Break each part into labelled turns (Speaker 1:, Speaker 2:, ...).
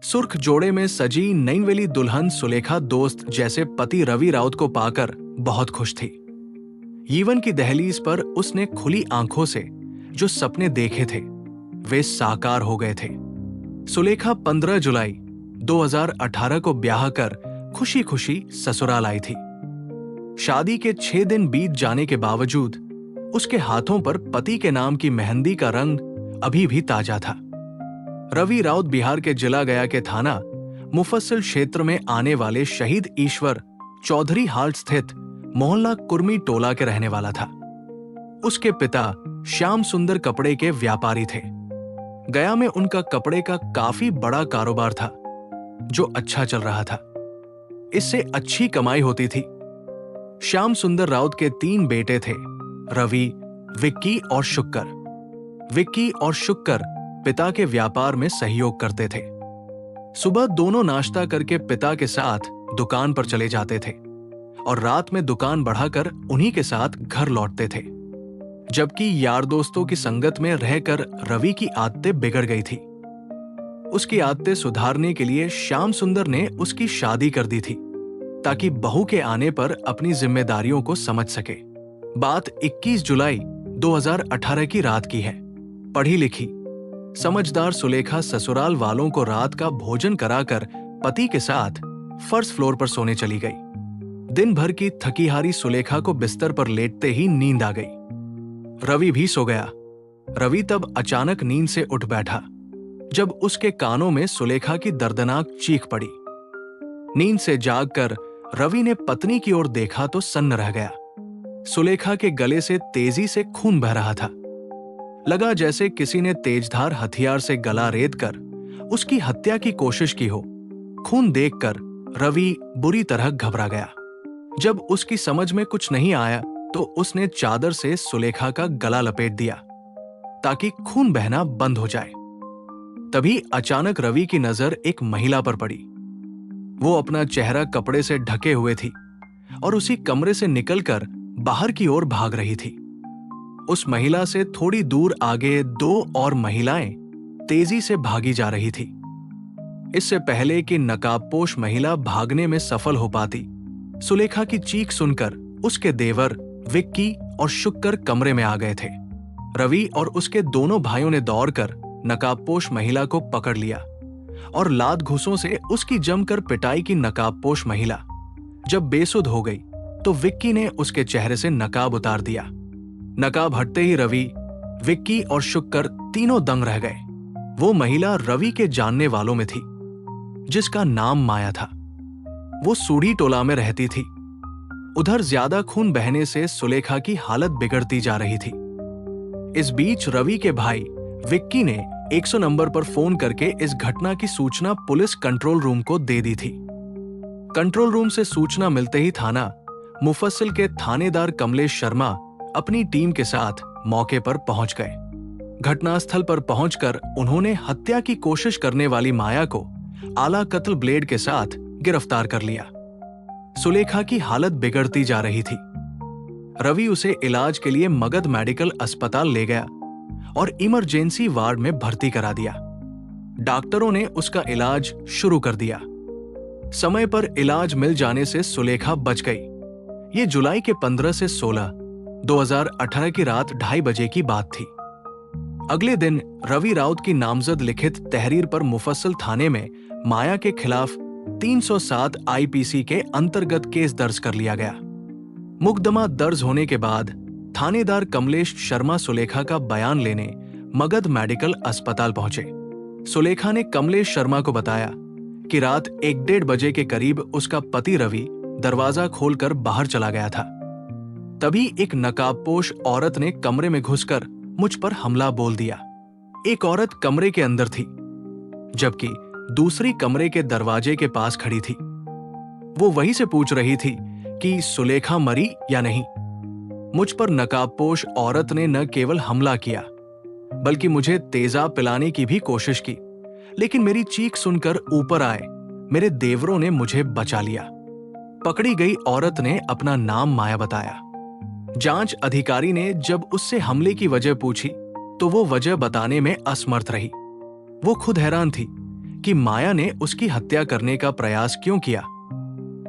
Speaker 1: सुर्ख जोड़े में सजी नईनवेली दुल्हन सुलेखा दोस्त जैसे पति रवि राउत को पाकर बहुत खुश थी। यीवन की दहलीज पर उसने खुली आंखों से जो सपने देखे थे वे साकार हो गए थे। सुलेखा 15 जुलाई 2018 को ब्याह कर खुशी खुशी ससुराल आई थी। शादी के 6 दिन बीत जाने के बावजूद उसके हाथों पर पति के नाम की मेहंदी का रंग अभी भी ताजा था। रवि राउत बिहार के जिला गया के थाना मुफस्सिल क्षेत्र में आने वाले शहीद ईश्वर चौधरी हाल्ट स्थित मोहल्ला कुर्मी टोला के रहने वाला था। उसके पिता श्याम सुंदर कपड़े के व्यापारी थे। गया में उनका कपड़े का काफी बड़ा कारोबार था जो अच्छा चल रहा था। इससे अच्छी कमाई होती थी। श्याम सुंदर राउत के 3 बेटे थे, रवि, विक्की और शुक्कर। विक्की और शुक्कर पिता के व्यापार में सहयोग करते थे। सुबह दोनों नाश्ता करके पिता के साथ दुकान पर चले जाते थे और रात में दुकान बढ़ाकर उन्हीं के साथ घर लौटते थे। जबकि यार दोस्तों की संगत में रहकर रवि की आदतें बिगड़ गई थी। उसकी आदतें सुधारने के लिए श्याम सुंदर ने उसकी शादी कर दी थी ताकि बहू के आने पर अपनी जिम्मेदारियों को समझ सके। बात 21 जुलाई 2018 की रात की है। पढ़ी लिखी समझदार सुलेखा ससुराल वालों को रात का भोजन कराकर पति के साथ फर्स्ट फ्लोर पर सोने चली गई। दिन भर की थकीहारी सुलेखा को बिस्तर पर लेटते ही नींद आ गई। रवि भी सो गया। रवि तब अचानक नींद से उठ बैठा जब उसके कानों में सुलेखा की दर्दनाक चीख पड़ी। नींद से जागकर रवि ने पत्नी की ओर देखा तो सन्न रह गया। सुलेखा के गले से तेजी से खून बह रहा था। लगा जैसे किसी ने तेजधार हथियार से गला रेतकर उसकी हत्या की कोशिश की हो। खून देखकर रवि बुरी तरह घबरा गया। जब उसकी समझ में कुछ नहीं आया तो उसने चादर से सुलेखा का गला लपेट दिया ताकि खून बहना बंद हो जाए। तभी अचानक रवि की नजर एक महिला पर पड़ी। वो अपना चेहरा कपड़े से ढके हुए थी और उसी कमरे से निकलकर बाहर की ओर भाग रही थी। उस महिला से थोड़ी दूर आगे 2 और महिलाएं तेजी से भागी जा रही थी। इससे पहले कि नकाबपोश महिला भागने में सफल हो पाती, सुलेखा की चीख सुनकर उसके देवर विक्की और शुक्कर कमरे में आ गए थे। रवि और उसके दोनों भाइयों ने दौड़कर नकाबपोश महिला को पकड़ लिया और लात घूंसों से उसकी जमकर पिटाई की। नकाबपोश महिला जब बेसुध हो गई तो विक्की ने उसके चेहरे से नकाब उतार दिया। नकाब हटते ही रवि, विक्की और शुक्कर तीनों दंग रह गए। वो महिला रवि के जानने वालों में थी जिसका नाम माया था। वो सूढ़ी टोला में रहती थी। उधर ज्यादा खून बहने से सुलेखा की हालत बिगड़ती जा रही थी। इस बीच रवि के भाई विक्की ने 100 नंबर पर फोन करके इस घटना की सूचना पुलिस कंट्रोल रूम को दे दी थी। कंट्रोल रूम से सूचना मिलते ही थाना मुफस्सिल के थानेदार कमलेश शर्मा अपनी टीम के साथ मौके पर पहुंच गए। घटनास्थल पर पहुंचकर उन्होंने हत्या की कोशिश करने वाली माया को आला कत्ल ब्लेड के साथ गिरफ्तार कर लिया। सुलेखा की हालत बिगड़ती जा रही थी। रवि उसे इलाज के लिए मगध मेडिकल अस्पताल ले गया और इमरजेंसी वार्ड में भर्ती करा दिया। डॉक्टरों ने उसका इलाज शुरू कर दिया। समय पर इलाज मिल जाने से सुलेखा बच गई। ये जुलाई के 15 से 16, 2018 की रात 2:30 बजे की बात थी। अगले दिन रवि राउत की नामजद लिखित तहरीर पर मुफस्सिल थाने में माया के खिलाफ 307 आईपीसी के अंतर्गत केस दर्ज कर लिया गया। मुकदमा दर्ज होने के बाद थानेदार कमलेश शर्मा सुलेखा का बयान लेने मगध मेडिकल अस्पताल पहुंचे। सुलेखा ने कमलेश शर्मा को बताया कि रात 1-1:30 बजे के करीब उसका पति रवि दरवाजा खोलकर बाहर चला गया था। तभी एक नकाबपोश औरत ने कमरे में घुसकर मुझ पर हमला बोल दिया। एक औरत कमरे के अंदर थी जबकि दूसरी कमरे के दरवाजे के पास खड़ी थी। वो वहीं से पूछ रही थी कि सुलेखा मरी या नहीं। मुझ पर नकाबपोश औरत ने न केवल हमला किया बल्कि मुझे तेजाब पिलाने की भी कोशिश की, लेकिन मेरी चीख सुनकर ऊपर आए मेरे देवरों ने मुझे बचा लिया। पकड़ी गई औरत ने अपना नाम माया बताया। जांच अधिकारी ने जब उससे हमले की वजह पूछी तो वो वजह बताने में असमर्थ रही। वो खुद हैरान थी कि माया ने उसकी हत्या करने का प्रयास क्यों किया,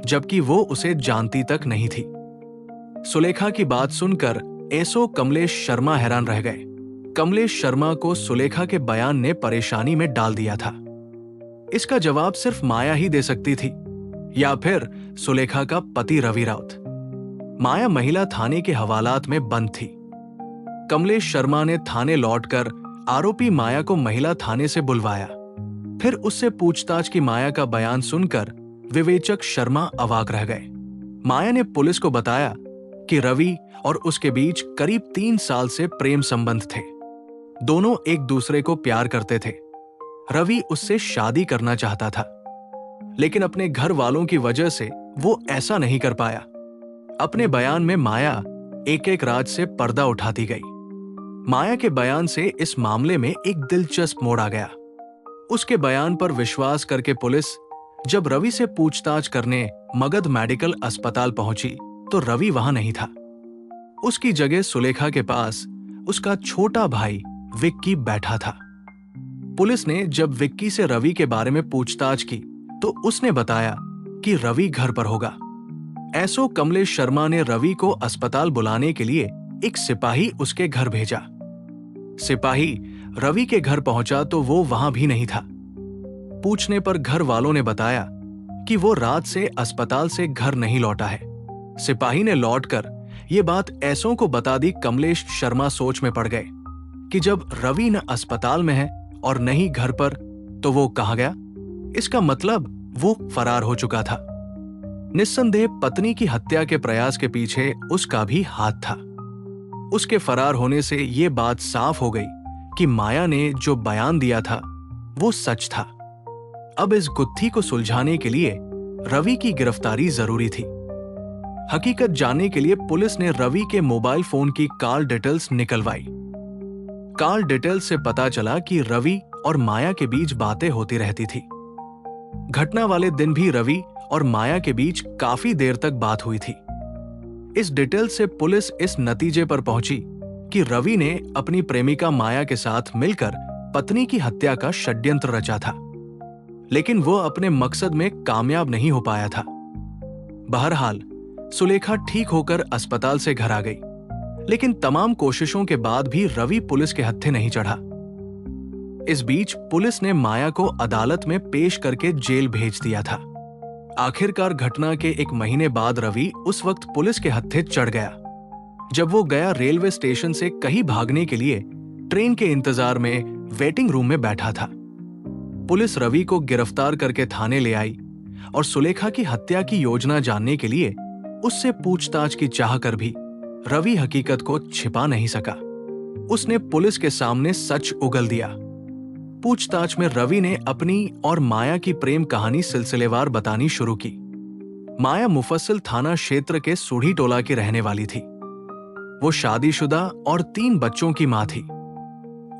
Speaker 1: जबकि वो उसे जानती तक नहीं थी। सुलेखा की बात सुनकर एसओ कमलेश शर्मा हैरान रह गए। कमलेश शर्मा को सुलेखा के बयान ने परेशानी में डाल दिया था। इसका जवाब सिर्फ माया ही दे सकती थी, या फिर सुलेखा का पति रवि राउत। माया महिला थाने के हवालात में बंद थी। कमलेश शर्मा ने थाने लौटकर आरोपी माया को महिला थाने से बुलवाया। फिर उससे पूछताछ की माया का बयान सुनकर विवेचक शर्मा अवाक रह गए। माया ने पुलिस को बताया कि रवि और उसके बीच करीब 3 साल से प्रेम संबंध थे। दोनों एक दूसरे को प्यार करते थे। रवि उससे शादी करना चाहता था, लेकिन अपने घर वालों की वजह से वो ऐसा नहीं कर पाया। अपने बयान में माया एक एक राज से पर्दा उठाती गई। माया के बयान से इस मामले में एक दिलचस्प मोड़ आ गया। उसके बयान पर विश्वास करके पुलिस जब रवि से पूछताछ करने मगध मेडिकल अस्पताल पहुंची तो रवि वहां नहीं था। उसकी जगह सुलेखा के पास उसका छोटा भाई विक्की बैठा था। पुलिस ने जब विक्की से रवि के बारे में पूछताछ की तो उसने बताया कि रवि घर पर होगा। एसओ कमलेश शर्मा ने रवि को अस्पताल बुलाने के लिए एक सिपाही उसके घर भेजा। सिपाही रवि के घर पहुंचा तो वो वहां भी नहीं था। पूछने पर घर वालों ने बताया कि वो रात से अस्पताल से घर नहीं लौटा है। सिपाही ने लौटकर ये बात एसओ को बता दी। कमलेश शर्मा सोच में पड़ गए कि जब रवि न अस्पताल में है और न ही घर पर, तो वो कहाँ गया? इसका मतलब वो फरार हो चुका था। निस्संदेह पत्नी की हत्या के प्रयास के पीछे उसका भी हाथ था। उसके फरार होने से ये बात साफ हो गई कि माया ने जो बयान दिया था वो सच था। अब इस गुत्थी को सुलझाने के लिए रवि की गिरफ्तारी जरूरी थी। हकीकत जानने के लिए पुलिस ने रवि के मोबाइल फोन की कॉल डिटेल्स निकलवाई। कॉल डिटेल्स से पता चला कि रवि और माया के बीच बातें होती रहती थी। घटना वाले दिन भी रवि और माया के बीच काफी देर तक बात हुई थी। इस डिटेल से पुलिस इस नतीजे पर पहुंची कि रवि ने अपनी प्रेमिका माया के साथ मिलकर पत्नी की हत्या का षड्यंत्र रचा था, लेकिन वो अपने मकसद में कामयाब नहीं हो पाया था। बहरहाल सुलेखा ठीक होकर अस्पताल से घर आ गई, लेकिन तमाम कोशिशों के बाद भी रवि पुलिस के हत्थे नहीं चढ़ा। इस बीच पुलिस ने माया को अदालत में पेश करके जेल भेज दिया था। आखिरकार घटना के 1 महीने बाद रवि उस वक्त पुलिस के हत्थे चढ़ गया जब वो गया रेलवे स्टेशन से कहीं भागने के लिए ट्रेन के इंतजार में वेटिंग रूम में बैठा था। पुलिस रवि को गिरफ्तार करके थाने ले आई और सुलेखा की हत्या की योजना जानने के लिए उससे पूछताछ की चाह कर भी रवि हकीकत को छिपा नहीं सका। उसने पुलिस के सामने सच उगल दिया। पूछताछ में रवि ने अपनी और माया की प्रेम कहानी सिलसिलेवार बतानी शुरू की। माया मुफस्सिल थाना क्षेत्र के सूढ़ी टोला की रहने वाली थी। वो शादीशुदा और 3 बच्चों की मां थी।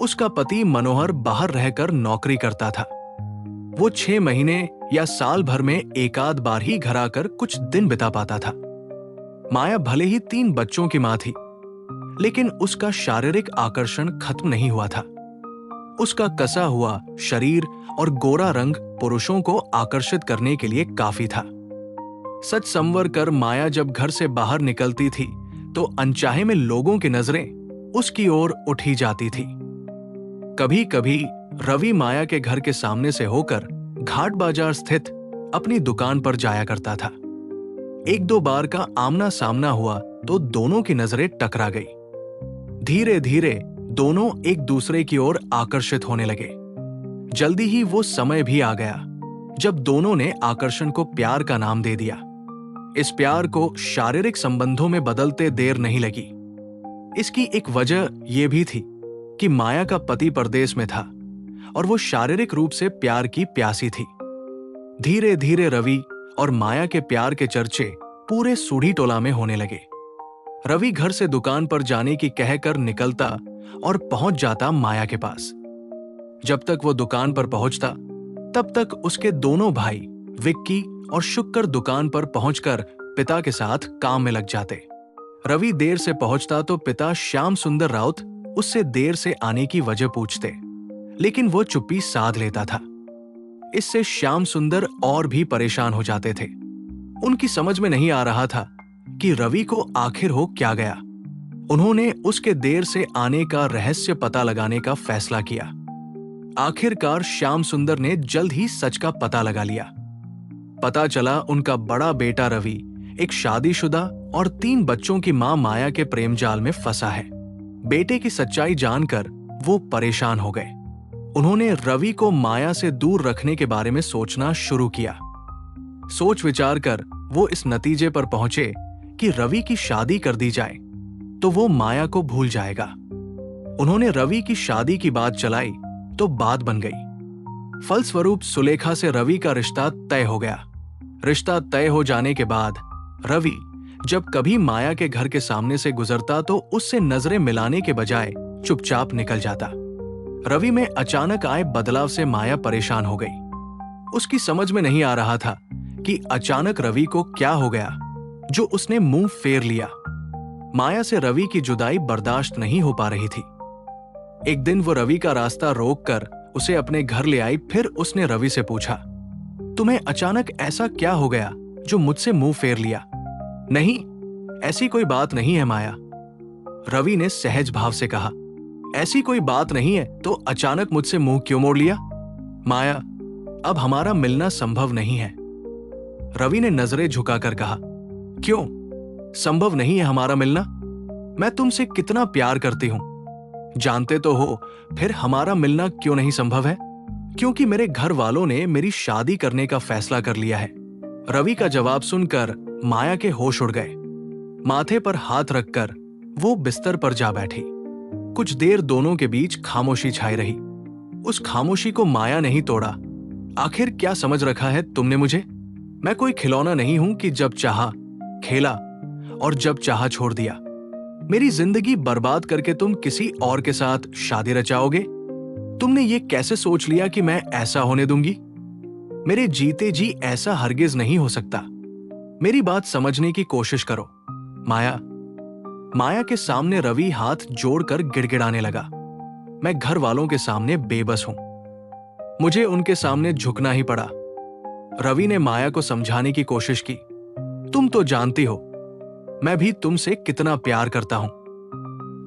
Speaker 1: उसका पति मनोहर बाहर रहकर नौकरी करता था। वो 6 महीने या साल भर में एकाध बार ही घर आकर कुछ दिन बिता पाता था। माया भले ही 3 बच्चों की मां थी, लेकिन उसका शारीरिक आकर्षण खत्म नहीं हुआ था। उसका कसा हुआ शरीर और गोरा रंग पुरुषों को आकर्षित करने के लिए काफी था। सच संवर कर माया जब घर से बाहर निकलती थी तो अनचाहे में लोगों की नजरें उसकी ओर उठी जाती थी। कभी कभी रवि माया के घर के सामने से होकर घाट बाजार स्थित अपनी दुकान पर जाया करता था। 1-2 बार का आमना सामना हुआ तो दोनों की नजरें टकरा गई। धीरे धीरे दोनों एक दूसरे की ओर आकर्षित होने लगे। जल्दी ही वो समय भी आ गया जब दोनों ने आकर्षण को प्यार का नाम दे दिया। इस प्यार को शारीरिक संबंधों में बदलते देर नहीं लगी। इसकी एक वजह यह भी थी कि माया का पति परदेश में था और वो शारीरिक रूप से प्यार की प्यासी थी। धीरे धीरे रवि और माया के प्यार के चर्चे पूरे सूढ़ी टोला में होने लगे। रवि घर से दुकान पर जाने की कहकर निकलता और पहुंच जाता माया के पास। जब तक वो दुकान पर पहुंचता तब तक उसके दोनों भाई विक्की और शुक्र दुकान पर पहुंचकर पिता के साथ काम में लग जाते। रवि देर से पहुंचता तो पिता श्याम सुंदर राउत उससे देर से आने की वजह पूछते, लेकिन वो चुप्पी साध लेता था। इससे श्याम सुंदर और भी परेशान हो जाते थे। उनकी समझ में नहीं आ रहा था कि रवि को आखिर हो क्या गया। उन्होंने उसके देर से आने का रहस्य पता लगाने का फैसला किया। आखिरकार श्याम सुंदर ने जल्द ही सच का पता लगा लिया। पता चला उनका बड़ा बेटा रवि एक शादीशुदा और 3 बच्चों की मां माया के प्रेम जाल में फंसा है। बेटे की सच्चाई जानकर वो परेशान हो गए। उन्होंने रवि को माया से दूर रखने के बारे में सोचना शुरू किया। सोच विचार कर वो इस नतीजे पर पहुंचे कि रवि की शादी कर दी जाए तो वो माया को भूल जाएगा। उन्होंने रवि की शादी की बात चलाई तो बात बन गई। फलस्वरूप सुलेखा से रवि का रिश्ता तय हो गया। रिश्ता तय हो जाने के बाद रवि जब कभी माया के घर के सामने से गुजरता तो उससे नजरें मिलाने के बजाय चुपचाप निकल जाता। रवि में अचानक आए बदलाव से माया परेशान हो गई। उसकी समझ में नहीं आ रहा था कि अचानक रवि को क्या हो गया जो उसने मुंह फेर लिया। माया से रवि की जुदाई बर्दाश्त नहीं हो पा रही थी। एक दिन वो रवि का रास्ता रोककर उसे अपने घर ले आई। फिर उसने रवि से पूछा, तुम्हें अचानक ऐसा क्या हो गया जो मुझसे मुंह फेर लिया? नहीं, ऐसी कोई बात नहीं है माया, रवि ने सहज भाव से कहा। ऐसी कोई बात नहीं है तो अचानक मुझसे मुंह क्यों मोड़ लिया? माया, अब हमारा मिलना संभव नहीं है, रवि ने नजरें झुकाकर कहा। क्यों संभव नहीं है हमारा मिलना? मैं तुमसे कितना प्यार करती हूं, जानते तो हो, फिर हमारा मिलना क्यों नहीं संभव है? क्योंकि मेरे घर वालों ने मेरी शादी करने का फैसला कर लिया है। रवि का जवाब सुनकर माया के होश उड़ गए। माथे पर हाथ रखकर वो बिस्तर पर जा बैठी। कुछ देर दोनों के बीच खामोशी छाई रही। उस खामोशी को माया नहीं तोड़ा। आखिर क्या समझ रखा है तुमने मुझे? मैं कोई खिलौना नहीं हूं कि जब चाहा खेला और जब चाहा छोड़ दिया। मेरी जिंदगी बर्बाद करके तुम किसी और के साथ शादी रचाओगे? तुमने ये कैसे सोच लिया कि मैं ऐसा होने दूंगी? मेरे जीते जी ऐसा हरगिज नहीं हो सकता। मेरी बात समझने की कोशिश करो माया। माया के सामने रवि हाथ जोड़कर गिड़गिड़ाने लगा। मैं घर वालों के सामने बेबस हूं, मुझे उनके सामने झुकना ही पड़ा। रवि ने माया को समझाने की कोशिश की। तुम तो जानती हो मैं भी तुमसे कितना प्यार करता हूं।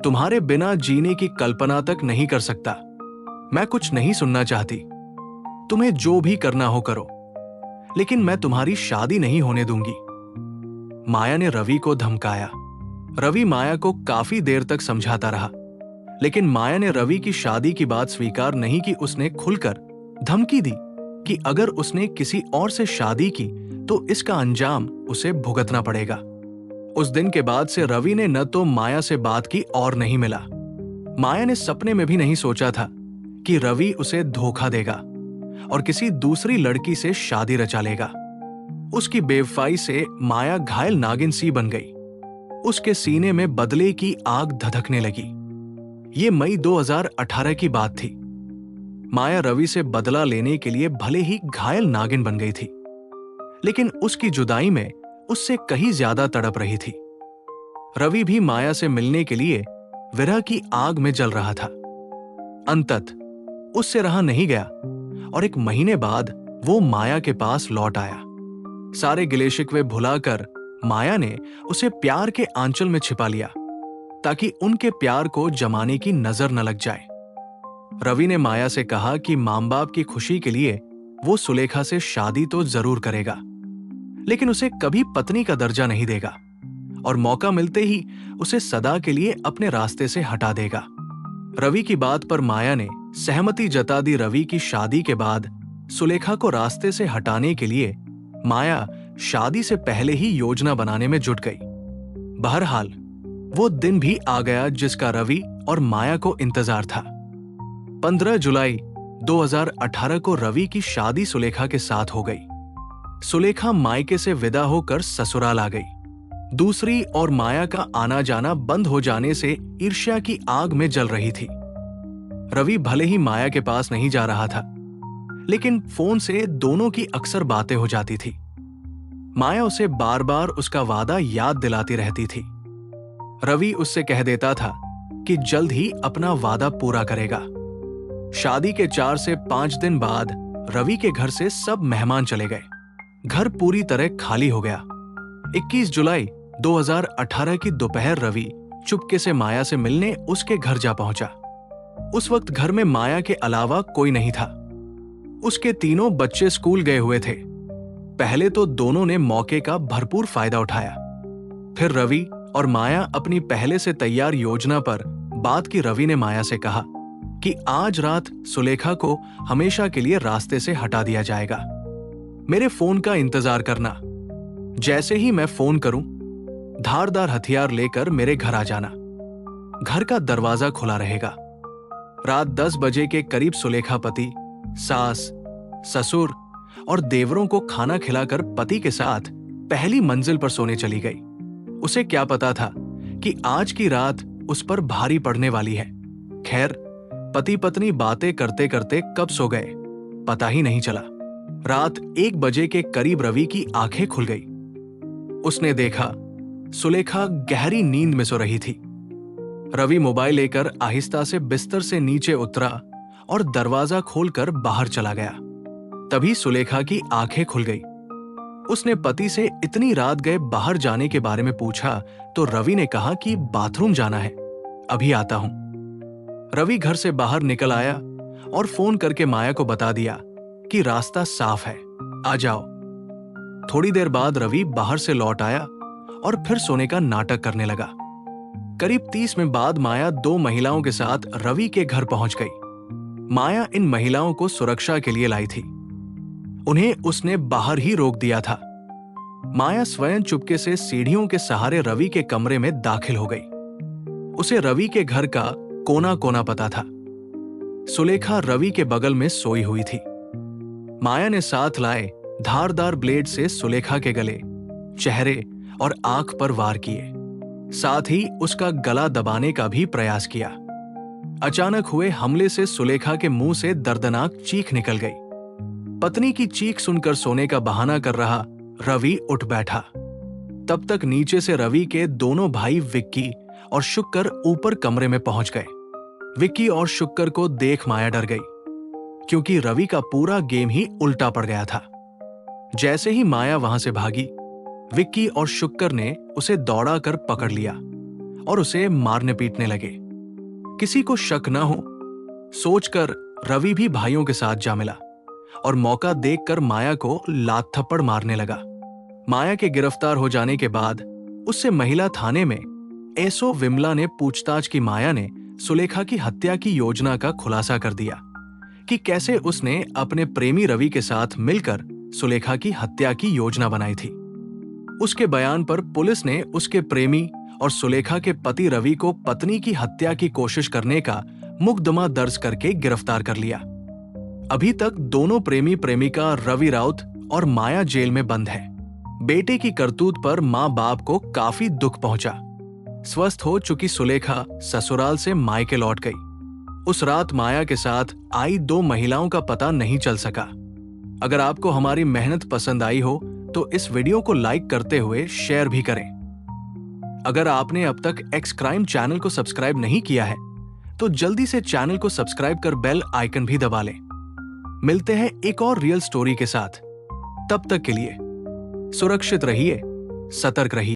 Speaker 1: तुम्हारे बिना जीने की कल्पना तक नहीं कर सकता। मैं कुछ नहीं सुनना चाहती। तुम्हें जो भी करना हो करो, लेकिन मैं तुम्हारी शादी नहीं होने दूंगी। माया ने रवि को धमकाया। रवि माया को काफी देर तक समझाता रहा, लेकिन माया ने रवि की शादी की बात स्वीकार नहीं की। उसने खुलकर धमकी दी कि अगर उसने किसी और से शादी की तो इसका अंजाम उसे भुगतना पड़ेगा। उस दिन के बाद से रवि ने न तो माया से बात की और नहीं मिला। माया ने सपने में भी नहीं सोचा था कि रवि उसे धोखा देगा और किसी दूसरी लड़की से शादी रचा लेगा। उसकी बेवफाई से माया घायल नागिन सी बन गई। उसके सीने में बदले की आग धधकने लगी। ये मई 2018 की बात थी। माया रवि से बदला लेने के लिए भले ही घायल नागिन बन गई थी, लेकिन उसकी जुदाई में उससे कहीं ज्यादा तड़प रही थी। रवि भी माया से मिलने के लिए विरह की आग में जल रहा था। अंतत उससे रहा नहीं गया और 1 महीने बाद वो माया के पास लौट आया। सारे गिले शिकवे भुलाकर माया ने उसे प्यार के आंचल में छिपा लिया ताकि उनके प्यार को जमाने की नजर न लग जाए। रवि ने माया से कहा कि मां बाप की खुशी के लिए वो सुलेखा से शादी तो जरूर करेगा, लेकिन उसे कभी पत्नी का दर्जा नहीं देगा और मौका मिलते ही उसे सदा के लिए अपने रास्ते से हटा देगा। रवि की बात पर माया ने सहमति जता दी। रवि की शादी के बाद सुलेखा को रास्ते से हटाने के लिए माया शादी से पहले ही योजना बनाने में जुट गई। बहरहाल वो दिन भी आ गया जिसका रवि और माया को इंतजार था। 15 जुलाई 2018 को रवि की शादी सुलेखा के साथ हो गई। सुलेखा मायके से विदा होकर ससुराल आ गई। दूसरी ओर माया का आना जाना बंद हो जाने से ईर्ष्या की आग में जल रही थी। रवि भले ही माया के पास नहीं जा रहा था, लेकिन फोन से दोनों की अक्सर बातें हो जाती थी। माया उसे बार बार उसका वादा याद दिलाती रहती थी। रवि उससे कह देता था कि जल्द ही अपना वादा पूरा करेगा। शादी के 4 से 5 दिन बाद रवि के घर से सब मेहमान चले गए। घर पूरी तरह खाली हो गया। 21 जुलाई 2018 की दोपहर रवि चुपके से माया से मिलने उसके घर जा पहुंचा। उस वक्त घर में माया के अलावा कोई नहीं था। उसके तीनों बच्चे स्कूल गए हुए थे। पहले तो दोनों ने मौके का भरपूर फायदा उठाया। फिर रवि और माया अपनी पहले से तैयार योजना पर बात की रवि ने माया से कहा कि आज रात सुलेखा को हमेशा के लिए रास्ते से हटा दिया जाएगा। मेरे फोन का इंतजार करना। जैसे ही मैं फोन करूं, धारदार हथियार लेकर मेरे घर आ जाना। घर का दरवाजा खुला रहेगा। रात 10 बजे के करीब सुलेखा पति, सास, ससुर और देवरों को खाना खिलाकर पति के साथ पहली मंजिल पर सोने चली गई। उसे क्या पता था कि आज की रात उस पर भारी पड़ने वाली है। खैर, पति पत्नी बातें करते करते कब सो गए पता ही नहीं चला। रात 1 बजे के करीब रवि की आंखें खुल गई। उसने देखा सुलेखा गहरी नींद में सो रही थी। रवि मोबाइल लेकर आहिस्ता से बिस्तर से नीचे उतरा और दरवाजा खोलकर बाहर चला गया। तभी सुलेखा की आंखें खुल गई। उसने पति से इतनी रात गए बाहर जाने के बारे में पूछा तो रवि ने कहा कि बाथरूम जाना है, अभी आता हूं। रवि घर से बाहर निकल आया और फोन करके माया को बता दिया कि रास्ता साफ है, आ जाओ। थोड़ी देर बाद रवि बाहर से लौट आया और फिर सोने का नाटक करने लगा। करीब 30 मिनट बाद माया 2 महिलाओं के साथ रवि के घर पहुंच गई। माया इन महिलाओं को सुरक्षा के लिए लाई थी। उन्हें उसने बाहर ही रोक दिया था। माया स्वयं चुपके से सीढ़ियों के सहारे रवि के कमरे में दाखिल हो गई। उसे रवि के घर का कोना कोना पता था। सुलेखा रवि के बगल में सोई हुई थी। माया ने साथ लाए धारदार ब्लेड से सुलेखा के गले, चेहरे और आंख पर वार किए। साथ ही उसका गला दबाने का भी प्रयास किया। अचानक हुए हमले से सुलेखा के मुंह से दर्दनाक चीख निकल गई। पत्नी की चीख सुनकर सोने का बहाना कर रहा रवि उठ बैठा। तब तक नीचे से रवि के दोनों भाई विक्की और शुक्कर ऊपर कमरे में पहुंच गए। विक्की और शुक्कर को देख माया डर गई, क्योंकि रवि का पूरा गेम ही उल्टा पड़ गया था। जैसे ही माया वहां से भागी, विक्की और शुक्कर ने उसे दौड़ा कर पकड़ लिया और उसे मारने पीटने लगे। किसी को शक न हो सोचकर रवि भी भाइयों के साथ जा मिला और मौका देखकर माया को लात थप्पड़ मारने लगा। माया के गिरफ्तार हो जाने के बाद उससे महिला थाने में एसओ विमला ने पूछताछ की। माया ने सुलेखा की हत्या की योजना का खुलासा कर दिया कि कैसे उसने अपने प्रेमी रवि के साथ मिलकर सुलेखा की हत्या की योजना बनाई थी। उसके बयान पर पुलिस ने उसके प्रेमी और सुलेखा के पति रवि को पत्नी की हत्या की कोशिश करने का मुकदमा दर्ज करके गिरफ्तार कर लिया। अभी तक दोनों प्रेमी प्रेमिका रवि राउत और माया जेल में बंद है। बेटे की करतूत पर मां बाप को काफी दुख पहुंचा। स्वस्थ हो चुकी सुलेखा ससुराल से मायके लौट गई। उस रात माया के साथ आई 2 महिलाओं का पता नहीं चल सका। अगर आपको हमारी मेहनत पसंद आई हो तो इस वीडियो को लाइक करते हुए शेयर भी करें। अगर आपने अब तक एक्स क्राइम चैनल को सब्सक्राइब नहीं किया है तो जल्दी से चैनल को सब्सक्राइब कर बेल आइकन भी दबा लें। मिलते हैं एक और रियल स्टोरी के साथ। तब तक के लिए सुरक्षित रहिए, सतर्क रहिए।